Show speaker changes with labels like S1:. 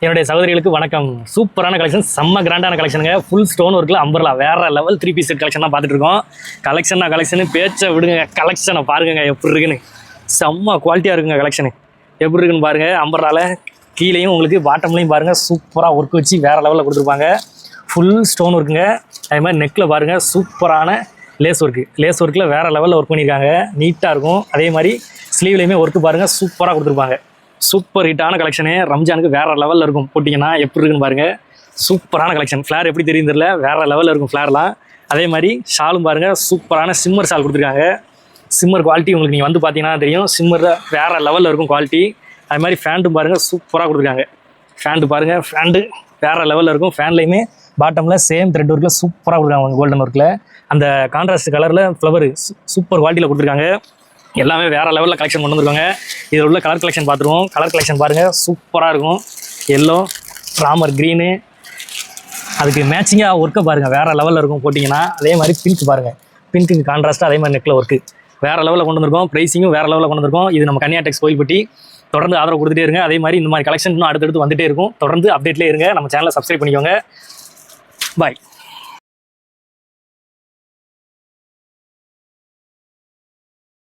S1: என்னுடைய சகோதரிகளுக்கு வணக்கம். சூப்பரான கலெக்ஷன், செம்ம கிராண்டான கலெக்ஷனுங்க. ஃபுல் ஸ்டோன் ஒர்க்கில் அம்பர்லா வேற லெவல் 3 பீஸ் செட் கலெக்ஷன் தான் பார்த்துட்டு இருக்கோம். கலெக்ஷன் பேச்சை விடுங்க, கலெக்ஷனை பாருங்க எப்படி இருக்குன்னு. செம்ம குவாலிட்டியாக இருக்குங்க கலெக்ஷனு. எப்படி இருக்குன்னு பாருங்கள். அம்பர்லாவில் கீழேயும் உங்களுக்கு பாட்டம்லையும் பாருங்கள், சூப்பராக ஒர்க் வச்சு வேறு லெவலில் கொடுத்துருப்பாங்க. ஃபுல் ஸ்டோன் ஒர்க்குங்க. அதே மாதிரி நெக்கில் பாருங்கள், சூப்பரான லேஸ் ஒர்க்கில் வேறு லெவலில் ஒர்க் பண்ணியிருக்காங்க. நீட்டாக இருக்கும். அதே மாதிரி ஸ்லீவ்லேயுமே ஒர்க்கு பாருங்கள், சூப்பராக கொடுத்துருப்பாங்க. சூப்பர் ஹிட்டான கலெக்ஷனு. ரம்ஜானுக்கு வேறு லெவலில் இருக்கும். போட்டிங்கன்னா எப்படி இருக்குன்னு பாருங்கள். சூப்பரான கலெக்ஷன். ஃப்ளேர் எப்படி தெரியும் தெரியல, வேறு லெவலில் இருக்கும் ஃப்ளேர்லாம். அதே மாதிரி ஷாலும் பாருங்கள், சூப்பரான சிம்மர் ஷால் கொடுத்துருக்காங்க. சிம்மர் குவாலிட்டி உங்களுக்கு நீங்கள் வந்து பார்த்தீங்கன்னா தெரியும். சிம்மரில் வேறு லெவலில் இருக்கும் குவாலிட்டி. அதே மாதிரி ஃபேண்ட்டும் பாருங்கள், சூப்பராக கொடுத்துருக்காங்க. ஃபேண்ட்டு பாருங்கள், ஃபேண்ட்டு வேறு லெவலில் இருக்கும். ஃபேன்லேயுமே பாட்டமில் சேம் த்ரெட் ஒர்க்கில் சூப்பராக கொடுக்குறாங்க. கோல்டன் ஒர்க்கில் அந்த கான்ட்ராஸ்ட் கலரில் ஃப்ளவர் சூப்பர் குவாலிட்டியில் கொடுத்துருக்காங்க. எல்லாமே வேறு லெவலில் கலெக்ஷன் கொண்டு வந்துருக்காங்க. இதில் உள்ள கலர் கலெக்ஷன் பார்த்துருவோம். கலர் கலெக்ஷன் பாருங்கள், சூப்பராக இருக்கும். எல்லோ, ராமர் க்ரீனு, அதுக்கு மேட்சிங்காக ஒர்க்கை பாருங்கள், வேறு லெவலில் இருக்கும் போட்டிங்கன்னா. அதே மாதிரி பிங்க் பாருங்கள், பிங்க்குக்கு கான்ட்ராஸ்ட்டாக அதே மாதிரி நெக்கில் ஒர்க்கு வேறு லெவலில் கொண்டு வந்திருக்கோம். ப்ரைஸிங்கும் வேறு லெவலில் கொண்டு வந்திருக்கோம். இது நம்ம கன்னியாடெக்ஸ் கோயில்பட்டி. தொடர்ந்து ஆதரவு கொடுத்துட்டே இருங்க. அதே மாதிரி இந்த மாதிரி கலெக்ஷன் இன்னும் அடுத்தடுத்து வந்துகிட்டே இருக்கும். தொடர்ந்து அப்டேட்லேயே இருங்க. நம்ம சேனலை சப்ஸ்கிரைப் பண்ணிக்கோங்க. பாய்.